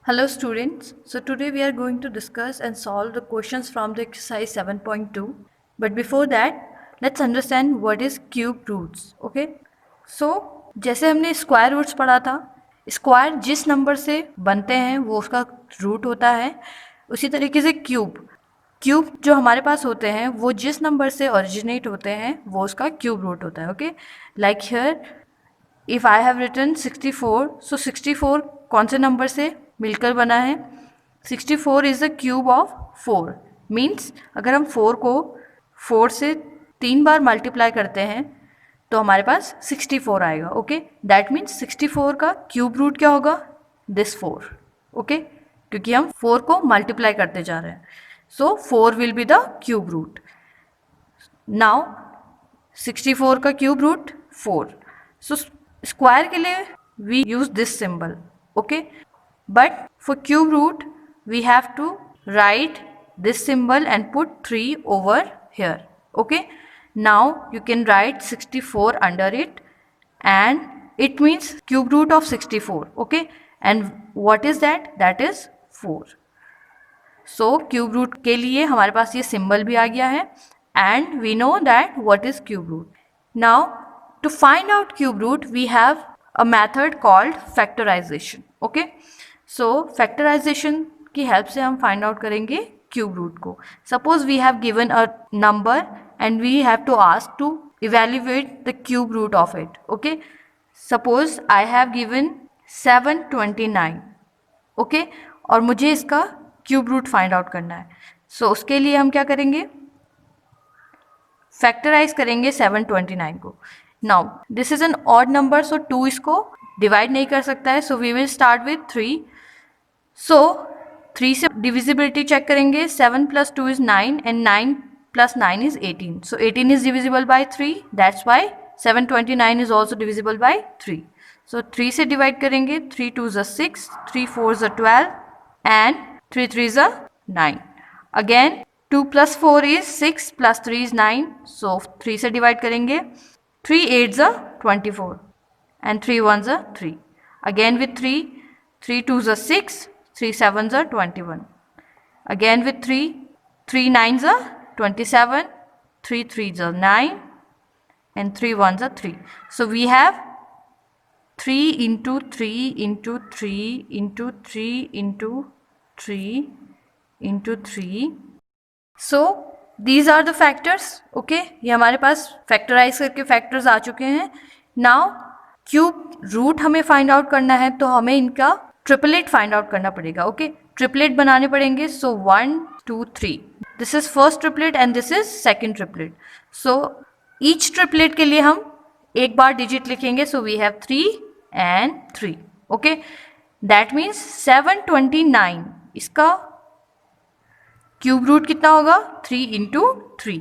Hello students, so today we are going to discuss and solve the questions from the exercise 7.2. But before that, let's understand what is cube roots, okay? So जैसे हमने square roots पढ़ा था, square जिस number से बनते हैं वो उसका रूट होता है, उसी तरीके से क्यूब जो हमारे पास होते हैं वो जिस नंबर से ओरिजिनेट होते हैं वो उसका क्यूब रूट होता है, okay? Like here if I have written 64, so 64 कौन से नंबर से मिलकर बना है? 64 is the cube of 4. Means अगर हम 4 को 4 से 3 बार मल्टीप्लाई करते हैं तो हमारे पास 64 आएगा, ओके? दैट मीन्स 64 का क्यूब रूट क्या होगा? This 4, okay? क्योंकि हम 4 को मल्टीप्लाई करते जा रहे हैं, so 4 will be the cube root. Now 64 का क्यूब रूट 4. सो स्क्वायर के लिए we use this symbol, okay? But for cube root, we have to write this symbol and put 3 over here. Okay. Now you can write 64 under it, and it means cube root of 64. Okay. And what is that? That is 4. So cube root के लिए हमारे पास ये symbol भी आ गया है, and we know that what is cube root. Now to find out cube root, we have a method called factorization. Okay. So factorization की help से हम फाइंड आउट करेंगे क्यूब रूट को. Suppose we have given a number and we have to ask to evaluate the cube root of it. Okay, suppose I have given 729, okay, और मुझे इसका cube root find out करना है. So उसके लिए हम क्या करेंगे? फैक्टराइज करेंगे 729 को. Now this is an odd number, so 2 इसको डिवाइड नहीं कर सकता है, so we will start with 3. So 3 से डिविजिबिलिटी चेक करेंगे. 7 + 2 is 9 and 9 + 9 is 18. So 18 is divisible by 3. That's why 729 is also divisible by 3. So 3 से डिवाइड करेंगे. 3 2s are 6, 3 4s are 12 and 3 3s are 9. Again 2 + 4 is 6 + 3 is 9. So 3 से divide करेंगे. 3 8s are 24 and 3 1s are 3. Again with 3, 3 2s are 6, 3 7s are 21. Again with 3, 3 9s are 27, 3 3s are 9 and 3 1s are 3. So we have 3 into 3 into 3 into 3 into 3 into 3. So these are the factors. Okay, ये हमारे पास factorise करके factors आ चुके हैं. Now cube root हमें find out करना है तो हमें इनका ट्रिपलेट फाइंड आउट करना पड़ेगा. ओके, ट्रिपलेट बनाने पड़ेंगे. So 1 2 3, this is first triplet and this is second triplet. So each triplet के लिए हम एक बार डिजिट लिखेंगे. So we have 3 and 3. Okay, that means 729 इसका क्यूब रूट कितना होगा? 3 into 3,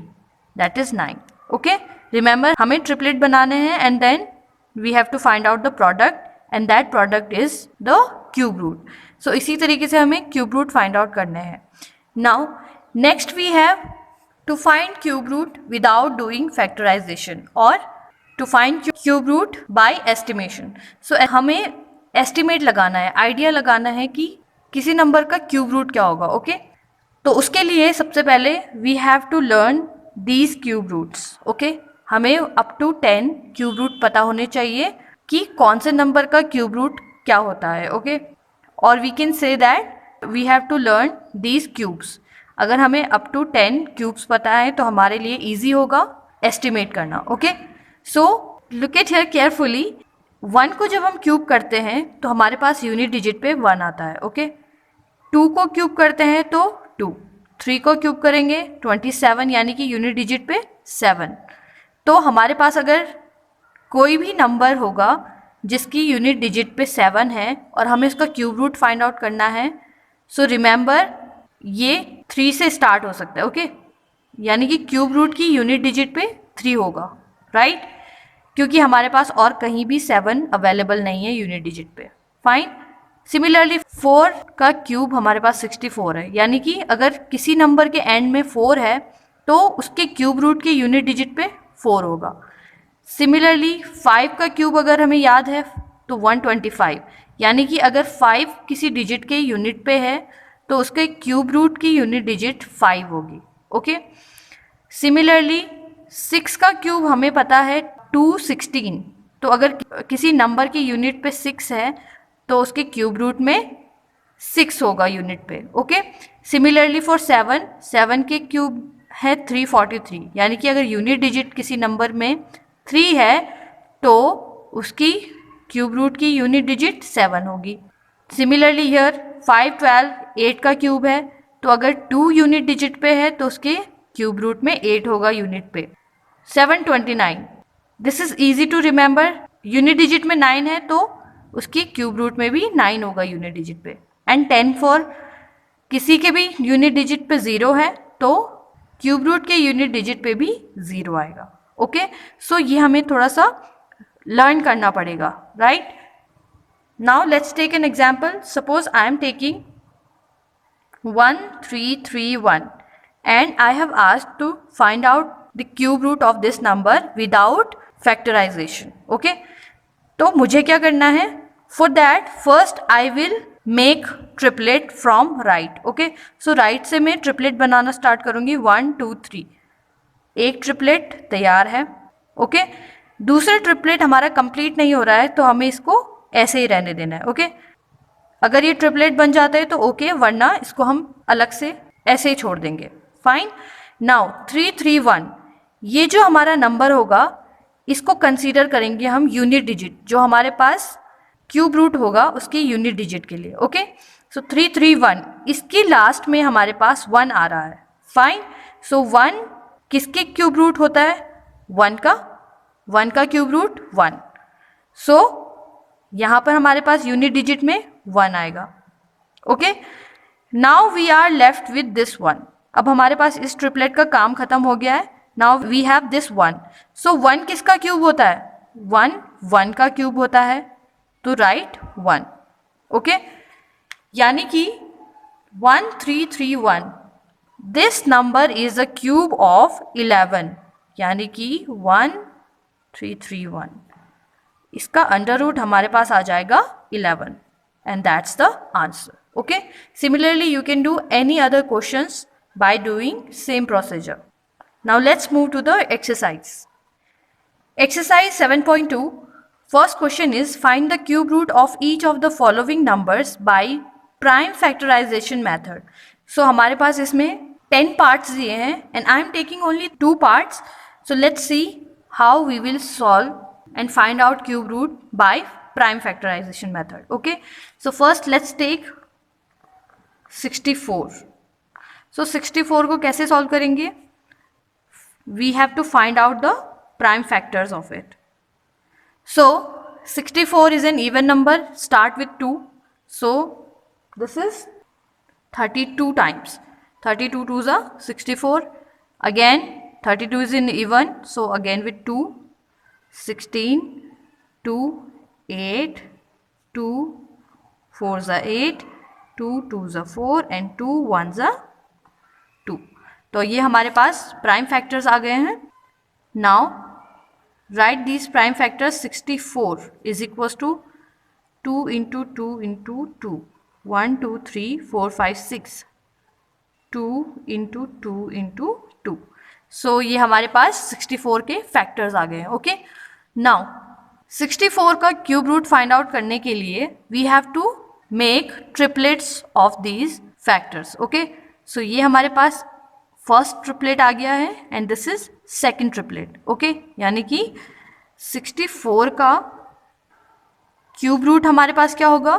that is 9. Okay, remember हमें ट्रिपलेट बनाने हैं and then we have to find out the product and that product is the cube root. So इसी तरीके से हमें cube root find out करने हैं. Now next we have to find cube root without doing factorization or to find cube root by estimation. So हमें estimate लगाना है, idea लगाना है कि किसी नंबर का cube root क्या होगा. ओके, तो उसके लिए सबसे पहले we have to learn these cube roots. Okay, हमें अप टू 10 क्यूब रूट पता होने चाहिए कि कौन से नंबर का क्यूब रूट क्या होता है. ओके, और we can say that we have to learn these cubes. अगर हमें अप टू 10 क्यूब्स पता है तो हमारे लिए इजी होगा एस्टिमेट करना. Okay, so look at here carefully. 1 को जब हम क्यूब करते हैं तो हमारे पास यूनिट डिजिट पे 1 आता है. ओके, 2 को क्यूब करते हैं तो 2, 3 को क्यूब करेंगे 27 यानी कि यूनिट डिजिट पे 7. तो हमारे पास अगर कोई भी नंबर होगा जिसकी यूनिट डिजिट पे 7 है और हमें इसका क्यूब रूट फाइंड आउट करना है, सो रिमेंबर ये 3 से स्टार्ट हो सकता है. ओके, यानी कि क्यूब रूट की यूनिट डिजिट पे 3 होगा, राइट? क्योंकि हमारे पास और कहीं भी 7 अवेलेबल नहीं है यूनिट डिजिट पे. फाइन. सिमिलरली 4 का क्यूब हमारे पास 64 है, यानी कि अगर किसी नंबर के एंड में 4 है तो उसके क्यूब रूट की यूनिट डिजिट पे 4 होगा. सिमिलरली 5 का क्यूब अगर हमें याद है तो 125, यानी कि अगर 5 किसी डिजिट के यूनिट पे है तो उसके क्यूब रूट की यूनिट डिजिट 5 होगी। ओके, सिमिलरली 6 का क्यूब हमें पता है 216, तो अगर किसी नंबर की यूनिट पे 6 है तो उसके क्यूब रूट में 6 होगा यूनिट पे। ओके, सिमिलरली फॉर 7 के क्यूब है 343, यानी कि अगर यूनिट डिजिट किसी नंबर में 3 है तो उसकी क्यूब रूट की यूनिट डिजिट 7 होगी। सिमिलरली हियर 512 8 का क्यूब है, तो अगर 2 यूनिट डिजिट पे है तो उसके क्यूब रूट में 8 होगा यूनिट पे। 729, this is easy to remember, unit digit में 9 है तो उसकी क्यूब रूट में भी 9 होगा यूनिट डिजिट पे। एंड 10 फॉर किसी के भी यूनिट डिजिट पे 0 है तो क्यूब रूट के यूनिट डिजिट पे भी 0 आएगा। ओके, सो ये हमें थोड़ा सा लर्न करना पड़ेगा, right? Now let's take an example. Suppose I am taking 1331 and I have asked to find out the cube root of this number without factorization. Okay, तो मुझे क्या करना है? For that first I will make triplet from right. Okay, so right से मैं triplet बनाना start करूँगी 1 2 3, एक triplet तैयार है। ओके, दूसरा ट्रिपलेट हमारा कंप्लीट नहीं हो रहा है तो हमें इसको ऐसे ही रहने देना है। ओके, अगर ये ट्रिपलेट बन जाता है तो ओके, वरना इसको हम अलग से ऐसे ही छोड़ देंगे। फाइन, नाउ 331 ये जो हमारा नंबर होगा इसको कंसीडर करेंगे हम यूनिट डिजिट, जो हमारे पास क्यूब रूट होगा उसकी यूनिट डिजिट के लिए। ओके, सो 331 इसकी लास्ट में हमारे पास 1 आ रहा है। फाइन, सो 1 किसके क्यूब रूट होता है? 1 का क्यूब रूट 1। सो यहाँ पर हमारे पास यूनिट डिजिट में 1 आएगा। Okay, now we are left with this 1। अब हमारे पास इस ट्रिपलेट का काम खत्म हो गया है। Now we have this 1। So 1 किसका क्यूब होता है? 1 का क्यूब होता है, तो राइट 1। ओके, यानी कि 1331 this number is a cube of 11, यानी कि 1331 इसका अंडर रूट हमारे पास आ जाएगा 11 and that's the answer. Okay, similarly you can do any other questions by doing same procedure. Now let's move to the exercise. Exercise 7.2. First question is find the cube root of each of the following numbers by prime factorization method. So हमारे पास इसमें 10 parts दिए हैं and I am taking only 2 parts. So let's see how we will solve and find out cube root by prime factorization method. Okay, so first let's take 64. So 64 को कैसे solve करेंगे? We have to find out the prime factors of it. So 64 is an even number, start with 2. So this is 32 times. 32 2s are 64. Again 32 is in even, so again with 2, 16, 2, 8, 2 4s are 8, 2 2s are 4 and 2 1s are 2। तो ये हमारे पास prime factors आ गए हैं। Now write these prime factors. 64 is equals to 2 into 2 into 2, 1 2 3 4 5 6, 2 into 2 into 2। So ये हमारे पास 64 के factors आ गए हैं। ओके, नाउ 64 का क्यूब रूट फाइंड आउट करने के लिए we have to make triplets of these factors. Okay, so ये हमारे पास फर्स्ट ट्रिपलेट आ गया है and this is second triplet. Okay, यानी कि 64 का क्यूब रूट हमारे पास क्या होगा?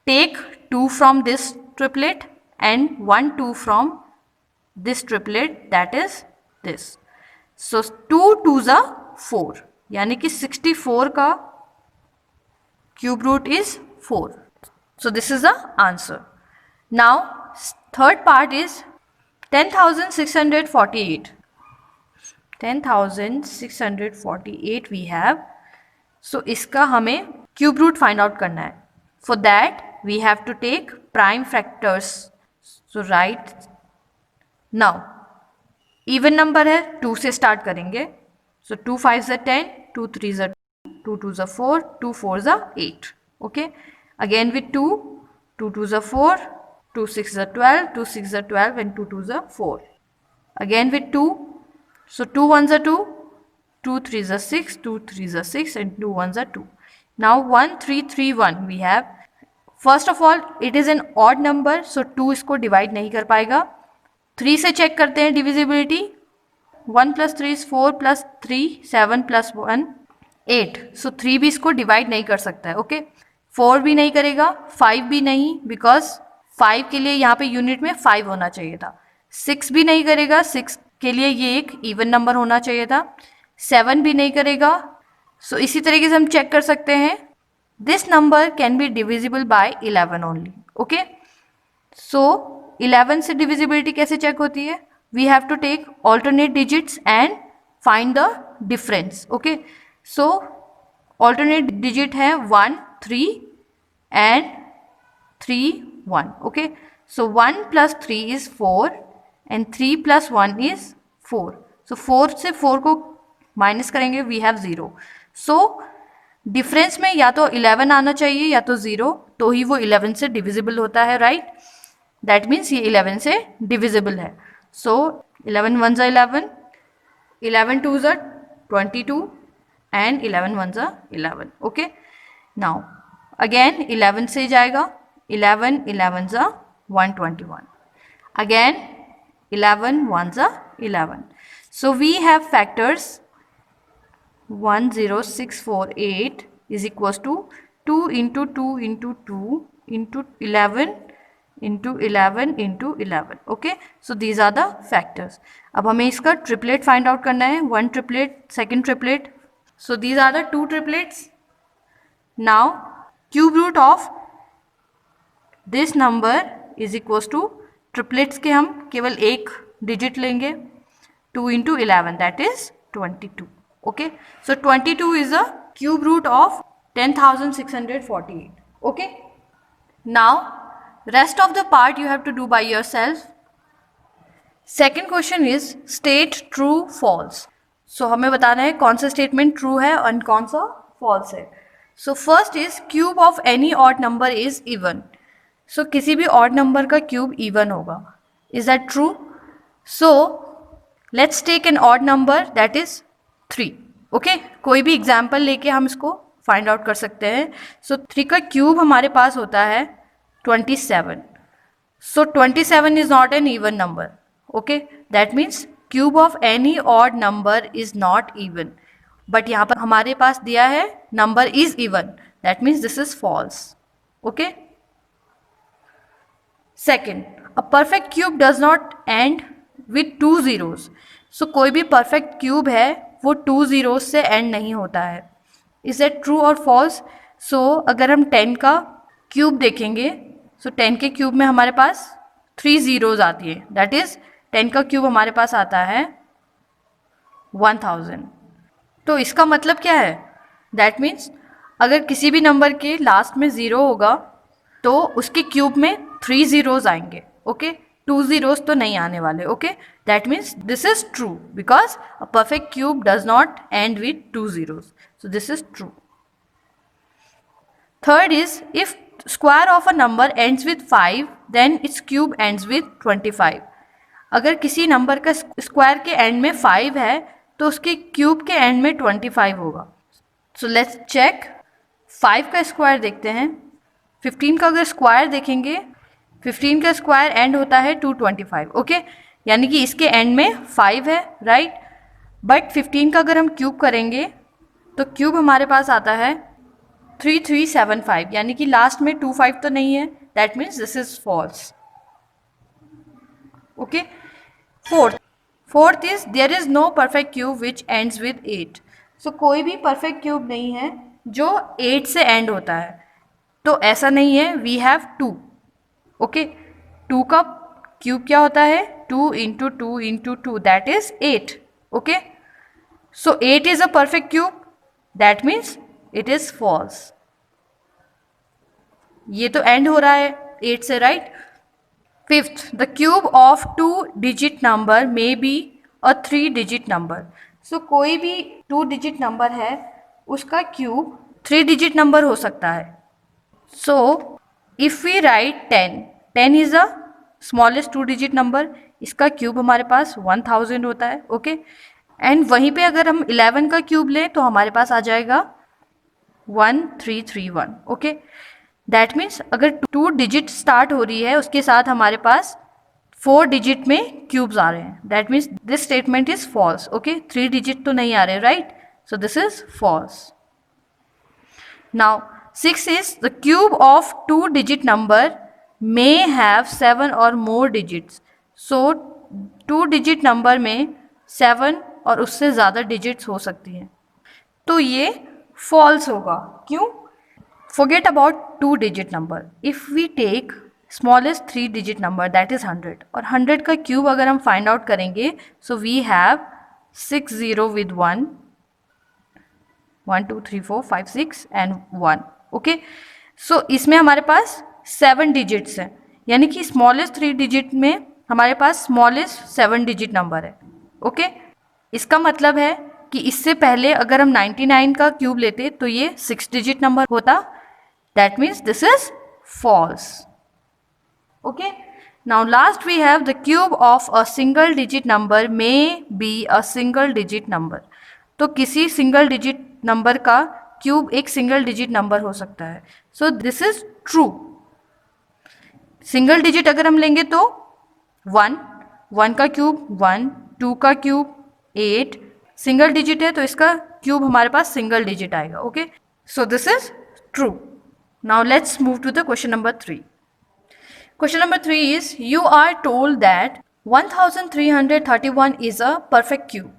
Take 2 from this triplet and 1 2 from this triplet, that is this. So 2 2s are 4, यानी कि 64 का cube root is 4। So this is the answer. Now third part is 10,648. 10,648 we have. So इसका हमें cube root find out करना है। For that we have to take prime factors. So write now even number है, 2 से start करेंगे। So 2 5s are 10, 2 3s are 2 2s are 4, 2 4s are 8. Okay, Again with 2, 2 2s are 4, 2 6s are 12, 2 6s are 12 and 2 2s are 4. Again with 2, so 2 1s are 2, 2 3s are 6, 2 3s are 6 and 2 1s are 2. Now 1 3 3 1 we have. First of all it is an odd number, so 2 इसको divide नहीं कर पाएगा. 3 से check करते हैं divisibility. 1 plus 3 is 4 plus 3, 7 plus 1 8. So 3 भी इसको divide नहीं कर सकता है. ओके 4 भी नहीं करेगा, 5 भी नहीं, बिकॉज 5 के लिए यहाँ पे यूनिट में 5 होना चाहिए था. 6 भी नहीं करेगा, 6 के लिए ये एक इवन नंबर होना चाहिए था. 7 भी नहीं करेगा. सो इसी तरीके से हम चेक कर सकते हैं. This number can be divisible by 11 only. Okay so 11 से डिविजिबिलिटी कैसे चेक होती है? We have to take alternate digits and find the difference. Okay so alternate digit है 1 3 and 3 1. Okay so 1 plus 3 is 4 and 3 plus 1 is 4. सो 4 से 4 को minus करेंगे, we have 0. So difference में या तो 11 आना चाहिए या तो 0, तो ही वो 11 से डिविजिबल होता है, राइट? दैट मीन्स ये 11 से डिविजिबल है. सो 11 1s are 11, 11 2s are 22 and 11 1s are 11. Okay now again 11 से जाएगा. 11 11s are 121. Again 11 1s are 11. So we have factors 10648 is equals to 2 into 2 into 2 into 11 into 11 into 11. Okay, so these are the factors. अब हमें इसका triplet find out करना है. 1 triplet, second triplet. So these are the 2 triplets. Now cube root of this number is equals to triplets के हम केवल एक digit लेंगे. 2 into 11 that is 22. Okay, so 22 is a cube root of 10,648. Okay, now rest of the part you have to do by yourself. Second question is state true false. So हमें बताना है कौन सा स्टेटमेंट ट्रू है और कौन सा false है. So first is cube of any odd number is even. So किसी भी ऑड नंबर का क्यूब इवन होगा. Is that true? So let's take an odd number that is 3. Okay कोई भी एग्जाम्पल लेके हम इसको फाइंड आउट कर सकते हैं. सो 3 का क्यूब हमारे पास होता है 27. So 27 is not an even number. Okay that means cube of any odd number is not even. But यहाँ पर हमारे पास दिया है number is even, that means this is false. Okay second, a perfect cube does not end with 2 zeros. So कोई भी perfect cube है वो 2 zeros से एंड नहीं होता है. इज दैट ट्रू और फॉल्स? सो अगर हम 10 का क्यूब देखेंगे, सो 10 के क्यूब में हमारे पास 3 zeros आती है. दैट इज 10 का क्यूब हमारे पास आता है 1000. तो इसका मतलब क्या है? दैट मीन्स अगर किसी भी नंबर के लास्ट में 0 होगा तो उसके क्यूब में 3 zeros आएंगे. ओके 2 zeros तो नहीं आने वाले. Okay that means this is true because a perfect cube does not end with 2 zeros. So this is true. Third is if square of a number ends with 5 then its cube ends with 25. अगर किसी number का square के and में 5 है तो उसके cube के and में 25 होगा. So let's check. 5 का स्क्वायर देखते हैं. 15 का अगर स्क्वायर देखेंगे, 15 का स्क्वायर एंड होता है 225. ओके यानी कि इसके एंड में 5 है, राइट? बट 15 का अगर हम क्यूब करेंगे तो क्यूब हमारे पास आता है 3375, यानी कि लास्ट में 25 तो नहीं है. That means this is false. Okay fourth is there is no perfect cube which ends with 8. So कोई भी परफेक्ट क्यूब नहीं है जो 8 से एंड होता है. तो ऐसा नहीं है. We have 2. ओके 2 का क्यूब क्या होता है? 2 into 2 into 2 that is 8. Okay so 8 is a perfect cube. That means it is false. ये तो एंड हो रहा है 8 से, right? Fifth, the cube of 2-digit number may be a 3-digit number. So कोई भी 2-digit number है उसका क्यूब 3-digit number हो सकता है. So if we write 10 is the smallest 2 digit number, इसका क्यूब हमारे पास 1000 होता है. ओके, एंड वहीं पे अगर हम 11 का क्यूब लें तो हमारे पास आ जाएगा 1331. ओके, दैट मीन्स अगर 2 डिजिट स्टार्ट हो रही है उसके साथ हमारे पास 4 डिजिट में क्यूब्स आ रहे हैं. That means this statement is false. Okay, 3 digit तो नहीं आ रहे, right? So this is false. Now 6 is the cube of 2 digit number may have 7 or more digits. So 2 digit number में 7 और उससे ज़्यादा digits हो सकती हैं. तो ये false होगा. क्यों? Forget about 2 digit number. If we take smallest 3 digit number that is 100, और 100 का क्यूब अगर हम find out करेंगे, so we have 6 0 with 1 2 3 4 5 6 and 1. Okay, सो इसमें हमारे पास 7 डिजिट्स हैं, यानी कि स्मॉलेस्ट 3 डिजिट में हमारे पास स्मॉलेस्ट 7 डिजिट नंबर है. ओके, इसका मतलब है कि इससे पहले अगर हम 99 का क्यूब लेते तो ये 6 डिजिट नंबर होता. That means this is false. Okay, now last we have the cube of a single digit number may be a single digit number. तो किसी सिंगल डिजिट नंबर का क्यूब एक सिंगल डिजिट नंबर हो सकता है. So this is true. Single digit अगर हम लेंगे तो 1 का क्यूब 1, 2 का क्यूब 8. सिंगल डिजिट है तो इसका क्यूब हमारे पास सिंगल डिजिट आएगा. Okay, so this is true. Now let's move to the question number 3. Question number 3 is you are told that 1331 is a perfect cube.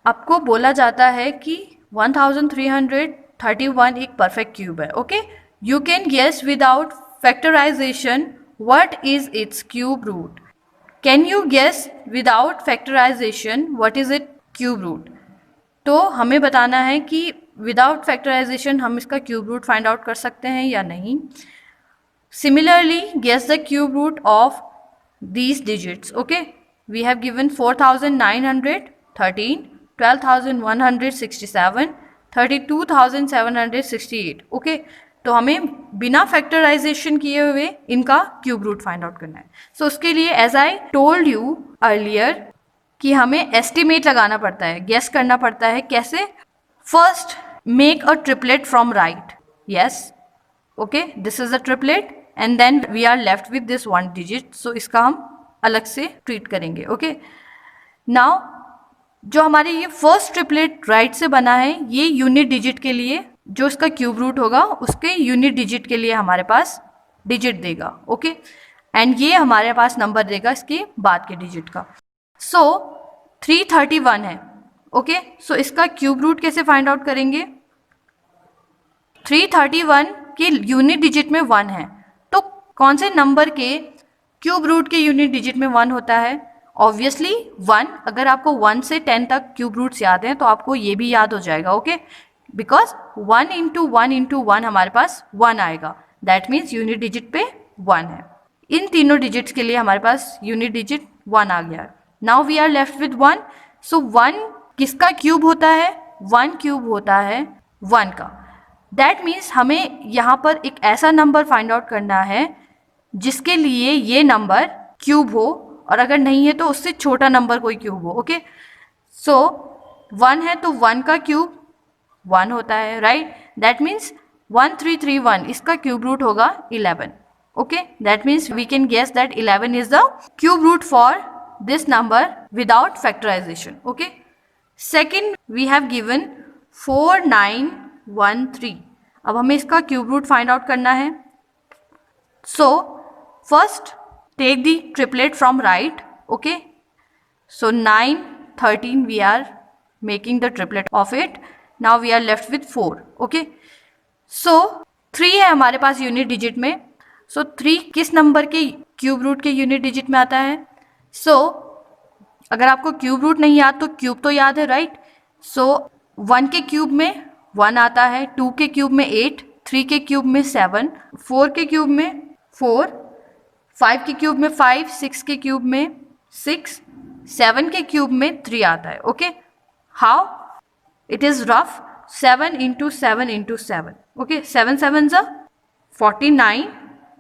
आपको बोला जाता है कि 1331 एक परफेक्ट क्यूब है. Okay, you can guess without factorization what is its cube root. Can you guess without factorization what is it cube root. तो हमें बताना है कि विदाउट फैक्टराइजेशन हम इसका क्यूब रूट फाइंड आउट कर सकते हैं या नहीं. Similarly guess the cube root of these digits. Okay, we have given 4913, 12,167, 32,768. Okay, तो हमें बिना फैक्टराइजेशन किए हुए इनका क्यूब रूट फाइंड आउट करना है. सो उसके लिए as I told you earlier कि हमें एस्टिमेट लगाना पड़ता है, गेस करना पड़ता है. कैसे? First make a triplet from right. Yes, okay, this is a triplet and then we are left with this 1 डिजिट. सो इसका हम अलग से ट्रीट करेंगे. ओके, नाउ जो हमारे ये फर्स्ट ट्रिपलेट राइट से बना है ये यूनिट डिजिट के लिए जो इसका क्यूब रूट होगा उसके यूनिट डिजिट के लिए हमारे पास डिजिट देगा. ओके, एंड ये हमारे पास नंबर देगा इसके बाद के डिजिट का. सो 331 है. ओके, सो इसका क्यूब रूट कैसे फाइंड आउट करेंगे? 331 के यूनिट डिजिट में 1 है, तो कौन से नंबर के क्यूब रूट के यूनिट डिजिट में 1 होता है? ऑब्वियसली 1. अगर आपको 1 से 10 तक क्यूब रूट्स याद हैं तो आपको ये भी याद हो जाएगा. ओके, बिकॉज 1 इंटू 1 इंटू 1 हमारे पास 1 आएगा. दैट मीन्स यूनिट डिजिट पे 1 है. इन तीनों डिजिट्स के लिए हमारे पास यूनिट डिजिट 1 आ गया. Now we are left with 1. So 1 किसका क्यूब होता है? 1 क्यूब होता है 1 का. दैट मीन्स हमें यहाँ पर एक ऐसा नंबर फाइंड आउट करना है जिसके लिए ये नंबर क्यूब हो, और अगर नहीं है तो उससे छोटा नंबर कोई क्यूब हो. ओके, सो 1 है तो 1 का क्यूब 1 होता है, राइट? दैट मीन्स 1331 इसका क्यूब रूट होगा 11. Okay, that means we can guess that 11 is the cube root for this number without factorization. Okay, second we have given 4913. अब हमें इसका क्यूब रूट फाइंड आउट करना है. So first take the triplet from right. Okay, so 9 13 we are making the triplet of it. Now we are left with 4. Okay, so 3 है हमारे पास unit digit में. so 3 किस number के cube root के unit digit में आता है? so अगर आपको क्यूब रूट नहीं याद तो क्यूब तो याद है, राइट? so 1 के क्यूब में 1 आता है, 2 के क्यूब में 8, 3 के क्यूब में 7, 4 के क्यूब में 4, 5 के क्यूब में 5, 6 के क्यूब में 6, 7 के क्यूब में 3 आता है. Okay, how it is rough? 7 into 7 into 7. Okay, 7 7 ज़ा 49,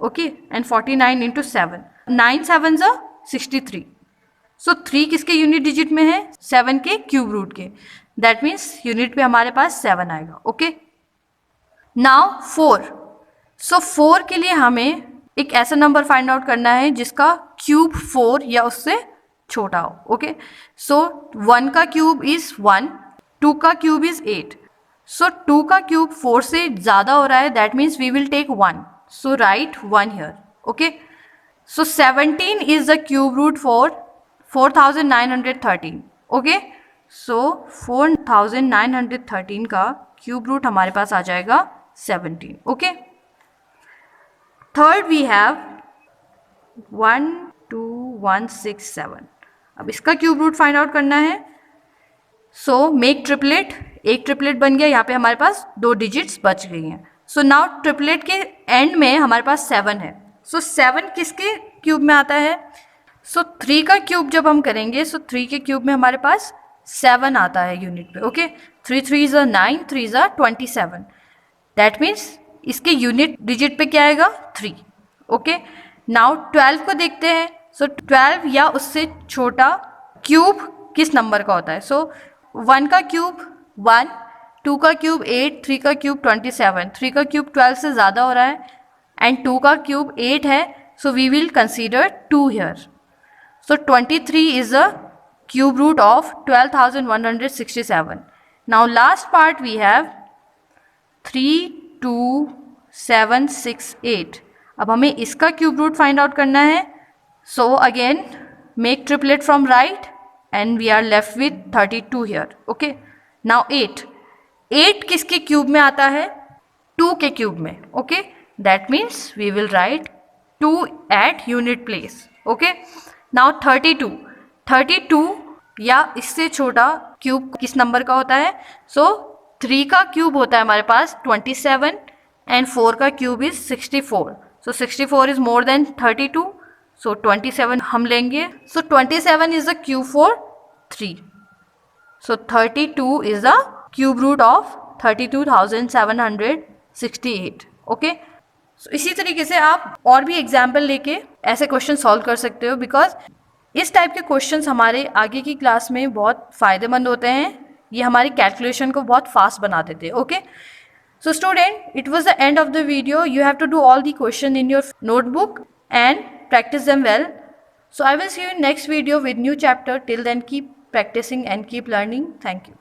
okay, and 49 into 7. 9 sevens are 63. सो 3 किसके यूनिट डिजिट में है? 7 के क्यूब रूट के. दैट मीन्स यूनिट पे हमारे पास 7 आएगा. Okay, now 4. सो 4 के लिए हमें एक ऐसा नंबर फाइंड आउट करना है जिसका क्यूब 4 या उससे छोटा हो. ओके, सो 1 का क्यूब इज 1, 2 का क्यूब इज 8. सो 2 का क्यूब 4 से ज़्यादा हो रहा है. That means we will take 1. So right 1 here. Okay, so 17 is the cube root for 4913. Okay, so 4913 का क्यूब रूट हमारे पास आ जाएगा 17. Okay, third we have 12167. अब इसका क्यूब रूट फाइंड आउट करना है. So make triplet. एक ट्रिपलेट बन गया, यहाँ पे हमारे पास 2 डिजिट्स बच गई हैं. सो नाउ ट्रिपलेट के एंड में हमारे पास 7 है. सो 7 किसके क्यूब में आता है? सो 3 का क्यूब जब हम करेंगे, सो 3 के क्यूब में हमारे पास 7 आता है यूनिट पे. Okay, 3 3 is 9, 3 is 27. That means इसके यूनिट डिजिट पे क्या आएगा? 3. ओके, नाउ 12 को देखते हैं. सो 12 या उससे छोटा क्यूब किस नंबर का होता है? सो 1 का क्यूब 1, 2 का क्यूब 8, 3 का क्यूब 27. 3 का क्यूब 12 से ज़्यादा हो रहा है एंड 2 का क्यूब 8 है. So we will consider 2 here. So 23 is the cube root of 12,167. Now last part we have 32768. अब हमें इसका क्यूब रूट फाइंड आउट करना है. So again make triplet from right and we are left with 32 here. Okay. Now 8. 8 किसके cube में आता है? 2 के क्यूब में. Okay. That means we will write 2 at unit place. Okay. Now 32 या इससे छोटा क्यूब किस नंबर का होता है? सो 3 का क्यूब होता है हमारे पास 27 एंड 4 का cube is 64. So 64 is more than 32. So 27 हम लेंगे. So 27 is the cube for 3. So 32 is the cube root of 32,768. Okay, So, इसी तरीके से आप और भी एग्जाम्पल लेके ऐसे क्वेश्चन सॉल्व कर सकते हो, बिकॉज इस टाइप के क्वेश्चंस हमारे आगे की क्लास में बहुत फ़ायदेमंद होते हैं. ये हमारी कैलकुलेशन को बहुत फास्ट बना देते हैं. Okay, so student, it was the end of the video. You have to do all the question in your notebook and practice them well. So I will see you in next video with new chapter. Till then, keep practicing and keep learning. Thank you.